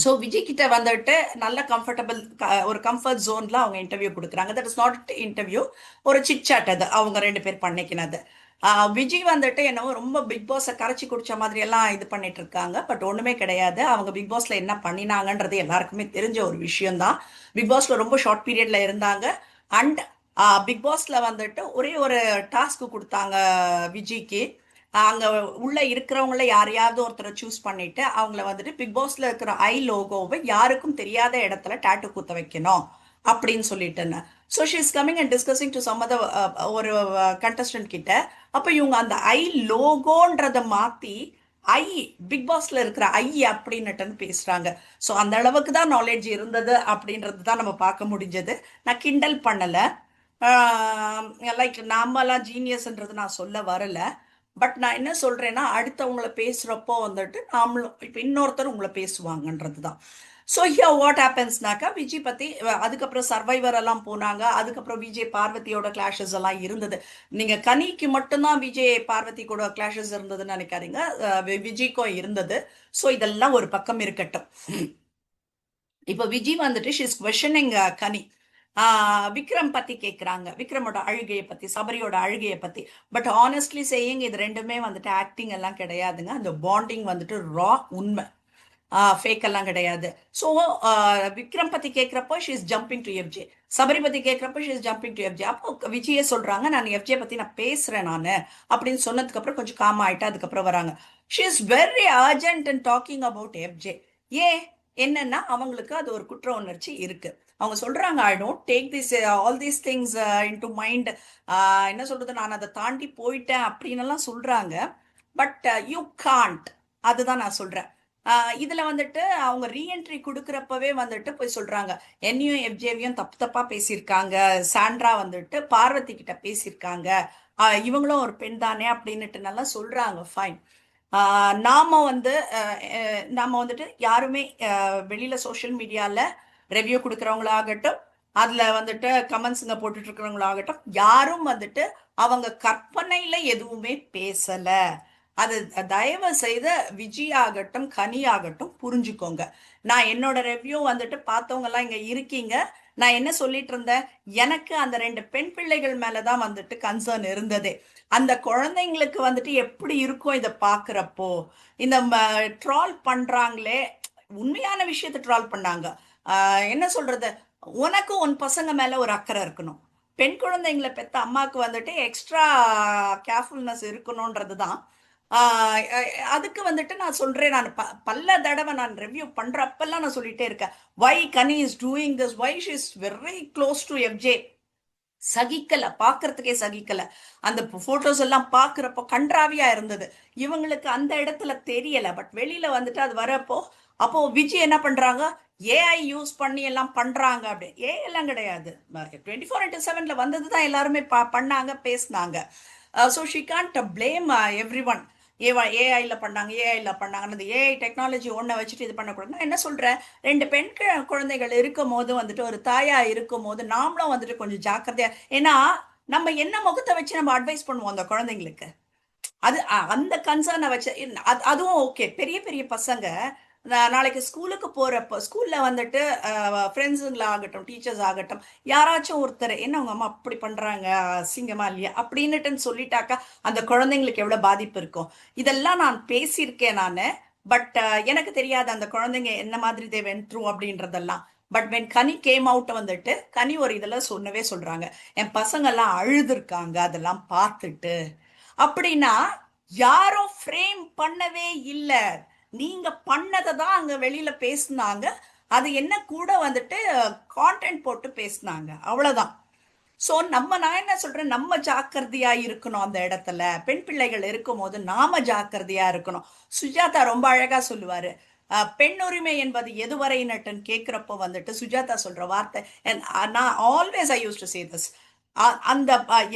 So Vijay கிட்ட வந்துட்டு நல்ல கம்ஃபர்டபுள் ஒரு கம்ஃபர்ட் ஜோன்ல அவங்க இன்டர்வியூ கொடுக்குறாங்க. தட் இஸ் நாட் இன்டர்வியூ, ஒரு சிட் சாட் அது அவங்க ரெண்டு பேர் பண்ணிக்கினது. விஜய் வந்துட்டு என்னவோ ரொம்ப பிக் பாஸை கரைச்சி குடிச்ச மாதிரி எல்லாம் இது பண்ணிட்டு இருக்காங்க. பட் ஒண்ணுமே கிடையாது. அவங்க பிக் பாஸ்ல என்ன பண்ணினாங்கன்றது எல்லாருக்குமே தெரிஞ்ச ஒரு விஷயம்தான். பிக் பாஸ்ல ரொம்ப ஷார்ட் பீரியட்ல இருந்தாங்க. அண்ட் பிக் பாஸ்ல வந்துட்டு ஒரே ஒரு டாஸ்க் கொடுத்தாங்க விஜய்க்கு. அங்க உள்ள இருக்கிறவங்கள யாரையாவது ஒருத்தரை சூஸ் பண்ணிட்டு அவங்கள வந்துட்டு பிக் பாஸ்ல இருக்கிற ஐ லோகோவை யாருக்கும் தெரியாத இடத்துல டாட்டு குத்த வைக்கணும் அப்படின்னு சொல்லிட்டுன்னு. So she is coming and discussing to some other ஒரு கண்டஸ்டன்ட் கிட்ட. அப்போ இவங்க அந்த ஐ லோகோன்றதை மாத்தி ஐ பிக் பாஸ்ல இருக்கிற ஐ அப்படின்னுட்டுன்னு பேசுறாங்க. ஸோ அந்த அளவுக்கு தான் நாலேஜ் இருந்தது அப்படின்றது தான் நம்ம பார்க்க முடிஞ்சது. நான் கிண்டல் பண்ணல. லைக் நாமெல்லாம் ஜீனியஸ்ன்றது நான் சொல்ல வரல. பட் நான் என்ன சொல்றேன்னா, அடுத்தவங்கள பேசுறப்போ வந்துட்டு நாமளும் இப்போ இன்னொருத்தர் உங்களை பேசுவாங்கன்றது தான். ஸோ ஹியர் வாட் ஹேப்பன்ஸ்னாக்கா விஜய் பத்தி அதுக்கப்புறம் சர்வைவர் எல்லாம் போனாங்க. அதுக்கப்புறம் விஜய் பார்வதியோட கிளாஷஸ் எல்லாம் இருந்தது. நீங்க கனிக்கு மட்டும்தான் விஜய் பார்வதி கூட கிளாஷஸ் இருந்ததுன்னு நினைக்காதீங்க. விஜய்க்கும் இருந்தது. ஸோ இதெல்லாம் ஒரு பக்கம் இருக்கட்டும். இப்போ விஜய் வந்துட்டு ஷீஸ் கொஷனிங் கனி. விக்ரம் பத்தி கேட்குறாங்க, விக்ரமோட அழுகையை பத்தி, சபரியோட அழுகையை பத்தி. பட் ஆனஸ்ட்லி சேயிங் இது ரெண்டுமே வந்துட்டு ஆக்டிங் எல்லாம் கிடையாதுங்க. அந்த பாண்டிங் வந்துட்டு ரா உண்மை, ஃபேக் எல்லாம் கிடையாது. ஸோ விக்ரம் பத்தி கேட்குறப்போ she is jumping to FJ, Sabari பத்தி கேட்குறப்போ she is jumping to FJ. அப்போ விஜயே சொல்றாங்க நான் எஃப்ஜே பத்தி நான் பேசுறேன் நான் அப்படின்னு சொன்னதுக்கு அப்புறம் கொஞ்சம் காம் ஆயிட்டா அதுக்கப்புறம் வராங்க. She is very urgent and talking about FJ. ஏன் என்னன்னா அவங்களுக்கு அது ஒரு குற்ற உணர்ச்சி இருக்கு. அவங்க சொல்றாங்க I don't take this all these things into mind. என்ன சொல்றது, நான் அதை தாண்டி போயிட்டேன் அப்படின்னு எல்லாம் சொல்றாங்க. பட் யூ காண்ட், அதுதான் நான் சொல்றேன். இதுல வந்துட்டு அவங்க ரீஎன்ட்ரி கொடுக்கறப்பவே வந்துட்டு போய் சொல்றாங்க என்னையும் எஃப்ஜேவியும் தப்பு தப்பா பேசியிருக்காங்க, சாண்ட்ரா வந்துட்டு பார்வதி கிட்ட பேசியிருக்காங்க, இவங்களும் ஒரு பெண் தானே அப்படின்னுட்டு நல்லா சொல்றாங்க. ஃபைன். நாம வந்து நாம வந்துட்டு யாருமே வெளியில சோஷியல் மீடியால ரெவ்யூ கொடுக்குறவங்களாகட்டும், அதுல வந்துட்டு கமெண்ட்ஸுங்க போட்டுட்டு இருக்கிறவங்களாகட்டும், யாரும் வந்துட்டு அவங்க கற்பனையில எதுவுமே பேசல. அது தயவு செய்து விஜய் ஆகட்டும் கனி ஆகட்டும் புரிஞ்சுக்கோங்க. நான் என்னோட ரெவ்யூ வந்துட்டு பார்த்தவங்க எல்லாம் இங்க இருக்கீங்க. நான் என்ன சொல்லிட்டு இருந்தேன், எனக்கு அந்த ரெண்டு பெண் பிள்ளைகள் மேலதான் வந்துட்டு கன்சர்ன் இருந்ததே. அந்த குழந்தைங்களுக்கு வந்துட்டு எப்படி இருக்கும் இதை பாக்குறப்போ. இந்த ட்ரால் பண்றாங்களே, உண்மையான விஷயத்தை ட்ரால் பண்ணாங்க. என்ன சொல்றது, உனக்கு உன் பசங்க மேல ஒரு அக்கறை இருக்கணும். பெண் குழந்தைங்களை பெத்த அம்மாவுக்கு வந்துட்டு எக்ஸ்ட்ரா கேர்ஃபுல்னஸ் இருக்கணும்ன்றது தான். அதுக்கு வந்துட்டு நான் சொல்றேன், நான் பல தடவை நான் ரிவ்யூ பண்றப்பெல்லாம் நான் சொல்லிட்டே இருக்கேன், why Kani is doing this, why she is very close to FJ. சகிக்கல, பாக்குறதுக்கே சகிக்கல. அந்த போட்டோஸ் எல்லாம் பாக்குறப்போ கன்றாவியா இருந்தது. இவங்களுக்கு அந்த இடத்துல தெரியல. பட் வெளியில வந்துட்டு அது வரப்போ அப்போ விஜய் என்ன பண்றாங்க, ஏஐ யூஸ் பண்ணி எல்லாம் பண்றாங்க. அப்படி ஏஐ எல்லாம் கிடையாது, 24/7 வந்ததுதான் எல்லாருமே பண்ணாங்க பேசினாங்க. So she can't blame everyone. ஏஐல பண்ணாங்க, ஏஐல பண்ணாங்க, அந்த ஏஐ டெக்னாலஜி ஒன்றை வச்சுட்டு இது பண்ணக்கூடாது. நான் என்ன சொல்றேன், ரெண்டு பெண் குழந்தைகள் இருக்கும் போது வந்துட்டு ஒரு தாயா இருக்கும் போது நாமளும் வந்துட்டு கொஞ்சம் ஜாக்கிரதையா. ஏன்னா நம்ம என்ன முகத்தை வச்சு நம்ம அட்வைஸ் பண்ணுவோம் அந்த குழந்தைங்களுக்கு, அது அந்த கன்சர்னை வச்சு அதுவும் ஓகே. பெரிய பெரிய பசங்க நாளைக்கு ஸ்கூலுக்கு போறப்போ ஸ்கூல்ல வந்துட்டு ஃப்ரெண்ட்ஸுங்களா ஆகட்டும், டீச்சர்ஸ் ஆகட்டும், யாராச்சும் ஒருத்தர் என்ன உங்க அம்மா அப்படி பண்றாங்க, அசிங்கமா இல்லையா அப்படின்னுட்டுன்னு சொல்லிட்டாக்கா அந்த குழந்தைங்களுக்கு எவ்வளவு பாதிப்பு இருக்கும். இதெல்லாம் நான் பேசியிருக்கேன் நான். பட் எனக்கு தெரியாது அந்த குழந்தைங்க என்ன மாதிரி தே வென்ட் த்ரூ அப்படின்றதெல்லாம். But when Ghani came out வந்துட்டு கனி ஒரு இதெல்லாம் சொன்னவே சொல்றாங்க, என் பசங்க எல்லாம் அழுதுருக்காங்க அதெல்லாம் பார்த்துட்டு அப்படின்னா. யாரும் ஃப்ரேம் பண்ணவே இல்லை, நீங்க பண்ணதை தான் அங்க வெளியில பேசினாங்க. அது என்ன கூட வந்துட்டு கான்டென்ட் போட்டு பேசினாங்க, அவ்வளவுதான். சோ நான் என்ன சொல்றேன், நம்ம ஜாக்கிரதையா இருக்கணும். அந்த இடத்துல பெண் பிள்ளைகள் இருக்கும் போது நாம ஜாக்கிரதையா இருக்கணும். சுஜாதா ரொம்ப அழகா சொல்லுவாரு, பெண் உரிமை என்பது எதுவரை நட்டன் கேட்கிறப்போ வந்துட்டு சுஜாதா சொல்ற வார்த்தை, நான் always I use to say this, அந்த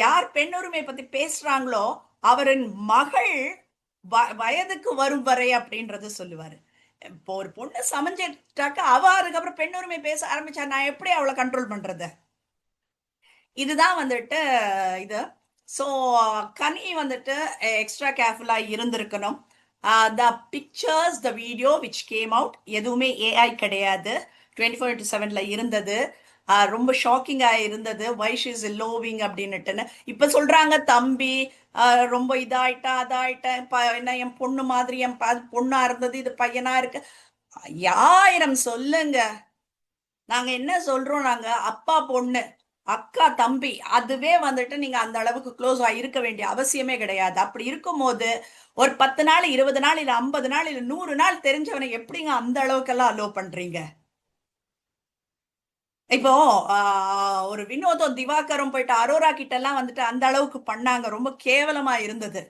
யார் பெண் உரிமை பத்தி பேசுறாங்களோ அவரின் மகள் வயதுக்கு வரும் வரை அப்படின்றது சொல்லுவாரு. இப்போ ஒரு பொண்ணு சமைஞ்சிட்டாக்க அவ அதுக்கப்புறம் பெண் உரிமை பேச ஆரம்பிச்சா நான் எப்படி அவளை கண்ட்ரோல் பண்றது. இதுதான் வந்துட்டு இது. ஸோ கனி வந்துட்டு எக்ஸ்ட்ரா கேர்ஃபுல்லா இருந்திருக்கணும். த pictures the video which came out எதுவுமே ஏஐ கிடையாது. 24/7 இருந்தது. ரொம்ப ஷாக்கிங்காக இருந்தது. வைஷ் இஸ் லோவிங் அப்படின்னுட்டுன்னு இப்போ சொல்றாங்க. தம்பி ரொம்ப இதாயிட்டா அதாயிட்டேன், என்ன என் பொண்ணு மாதிரி, என் பொண்ணா இருந்தது இது பையனா இருக்கு. 1000 சொல்லுங்க. நாங்க என்ன சொல்றோம், நாங்க அப்பா பொண்ணு அக்கா தம்பி அதுவே வந்துட்டு நீங்க அந்த அளவுக்கு க்ளோஸ் இருக்க வேண்டிய அவசியமே கிடையாது. அப்படி இருக்கும்போது ஒரு 10 நாள் 20 நாள் இல்ல 50 நாள் இல்ல 100 நாள் தெரிஞ்சவனை எப்படிங்க அந்த அளவுக்கெல்லாம் அலோவ் பண்றீங்க? இப்போ ஒரு வினோதம் திவாகரும் போயிட்டு அரோரா கிட்ட எல்லாம் வந்துட்டு அந்த அளவுக்கு பண்ணாங்க. ரொம்ப கேவலமா இருந்தது.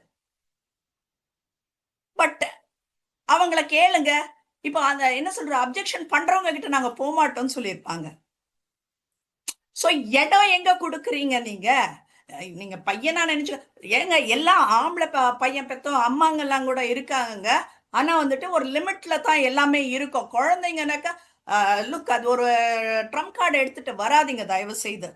பட் அவங்கள கேளுங்க. இப்போ அந்த என்ன சொல்ற அப்ஜெக்ஷன் பண்றவங்க கிட்ட நாங்க போமாட்டோம்னு சொல்லியிருப்பாங்க. சோ இடம் எங்க கொடுக்குறீங்க நீங்க? நீங்க பையனா நினைச்சு ஏங்க எல்லாம் ஆம்பளை பையன் பெத்தோம் அம்மாங்க எல்லாம் கூட இருக்காங்க. ஆனா வந்துட்டு ஒரு லிமிட்ல தான் எல்லாமே இருக்கும். குழந்தைங்கனாக்கா லுக் அது ஒரு ட்ரம்ப் கார்டு எடுத்துட்டு வராதீங்க தயவு செய்து.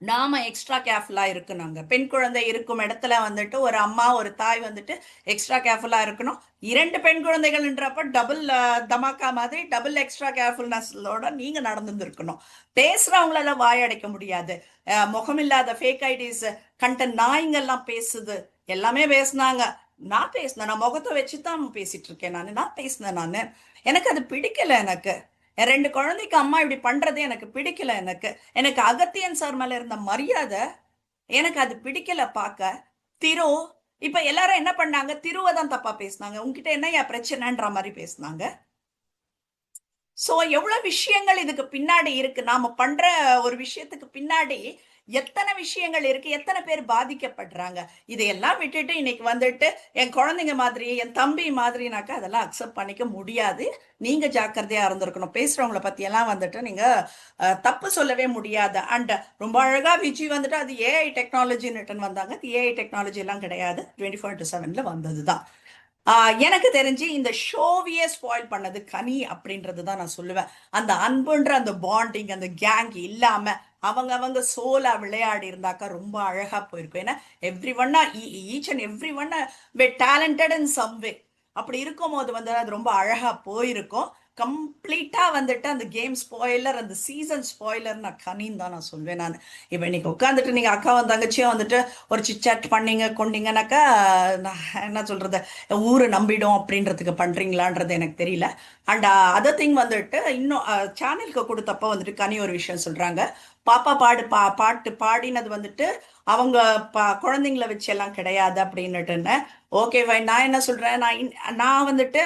நாம எக்ஸ்ட்ரா கேர்ஃபுல்லா இருக்கணுங்க. பெண் குழந்தை இருக்கும் இடத்துல வந்துட்டு ஒரு அம்மா ஒரு தாய் வந்துட்டு எக்ஸ்ட்ரா கேர்ஃபுல்லா இருக்கணும். 2 பெண் குழந்தைகள்ன்றப்ப டபுள் தமாக்கா மாதிரி டபுள் எக்ஸ்ட்ரா கேர்ஃபுல்னஸோட நீங்க நடந்துருக்கணும். பேசுறவங்களால வாயடைக்க முடியாது. முகமில்லாத ஃபேக் ஐடிஸ் கண்ட நாய்ங்கெல்லாம் பேசுது. எல்லாமே பேசுனாங்க. நான் பேசினேன். நான் முகத்தை வச்சு தான் பேசிட்டு இருக்கேன். நான் பேசினேன். எனக்கு அது பிடிக்கல. எனக்கு என் 2 குழந்தைக்கு அம்மா இப்படி பண்றது எனக்கு பிடிக்கல. எனக்கு எனக்கு அகத்தியன் சார் மேல இருந்த மரியாதை எனக்கு அது பிடிக்கல பார்க்க. திரு இப்ப எல்லாரும் என்ன பண்ணாங்க, திருவை தான் தப்பா பேசினாங்க. உங்ககிட்ட என்ன பிரச்சனைன்ற மாதிரி பேசினாங்க. சோ எவ்வளவு விஷயங்கள் இதுக்கு பின்னாடி இருக்கு. நாம பண்ற ஒரு விஷயத்துக்கு பின்னாடி எத்தனை விஷயங்கள் இருக்கு, எத்தனை பேர் பாதிக்கப்படுறாங்க. இதையெல்லாம் விட்டுட்டு இன்னைக்கு வந்துட்டு என் குழந்தைங்க மாதிரி என் தம்பி மாதிரினாக்கா அதெல்லாம் அக்செப்ட் பண்ணிக்க முடியாது. நீங்க ஜாக்கிரதையா இருந்திருக்கணும். பேசுறவங்கள பத்தி எல்லாம் வந்துட்டு நீங்க தப்பு சொல்லவே முடியாது. அண்ட் ரொம்ப அழகா விஜய் வந்துட்டு அது ஏஐ டெக்னாலஜின்னு வந்தாங்க. ஏஐ டெக்னாலஜி எல்லாம் கிடையாது. 24/7 வந்ததுதான். எனக்கு தெரிஞ்சு இந்த ஷோவையே ஸ்பாயில் பண்ணது கனி அப்படின்றது தான் நான் சொல்லுவேன். அந்த அன்புன்ற அந்த பாண்டிங் அந்த கேங் இல்லாம அவங்க சோலா விளையாடி இருந்தாக்கா ரொம்ப அழகா போயிருக்கும். ஏன்னா எவ்ரி ஒன்னா each and every one talented in some way. அப்படி இருக்கும் போது வந்து அது ரொம்ப அழகா போயிருக்கும். கம்ப்ளீட்டா வந்துட்டு அந்த கேம் ஸ்பாயிலர் அந்த சீசன் ஸ்பாயிலர் நான் கனின்னு தான் நான் சொல்வேன். நான் இப்போ இன்னைக்கு உட்காந்துட்டு நீங்க அக்காவும் தங்கச்சியும் வந்துட்டு ஒரு சிச்சாட் பண்ணீங்க கொண்டீங்கன்னாக்கா நான் என்ன சொல்றது, ஊரை நம்பிடும் அப்படின்றதுக்கு பண்றீங்களான்றது எனக்கு தெரியல. அண்ட் அதர் திங் வந்துட்டு இன்னும் சேனலுக்கு கொடுத்தப்போ வந்துட்டு கனி ஒரு விஷயம் சொல்றாங்க. பாப்பா பாட்டு பாடினது வந்துட்டு அவங்க குழந்தைங்கள வச்சு எல்லாம் கிடையாது அப்படின்னுட்டுன்னு. Okay fine. நான் என்ன சொல்றேன், நான் வந்துட்டு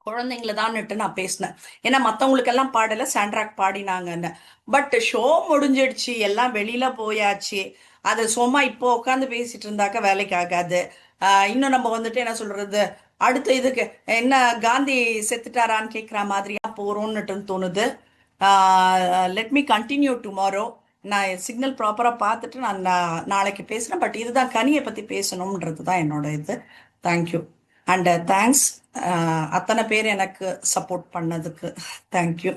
குழந்தைங்கள தான்னுட்டு நான் பேசினேன். ஏன்னா மற்றவங்களுக்கெல்லாம் பாடலை சாண்ட்ராக் பாடினாங்கன்னு. பட் ஷோ முடிஞ்சிடுச்சு, எல்லாம் வெளியில போயாச்சு. அது சும்மா இப்போ உட்காந்து பேசிட்டு இருந்தாக்க வேலைக்கு ஆகாது. இன்னும் நம்ம வந்துட்டு என்ன சொல்றது, அடுத்த இதுக்கு என்ன காந்தி செத்துட்டாரான்னு கேட்குற மாதிரியா போறோம்னுட்டு தோணுது. Let me continue tomorrow. நான் சிக்னல் ப்ராப்பராக பார்த்துட்டு நான் நாளைக்கு பேசுகிறேன். பட் இதுதான் கனியை பற்றி பேசணுன்றது தான் என்னோட இது. தேங்க்யூ. அண்ட் தேங்க்ஸ் அத்தனை பேர் எனக்கு சப்போர்ட் பண்ணதுக்கு. தேங்க்யூ.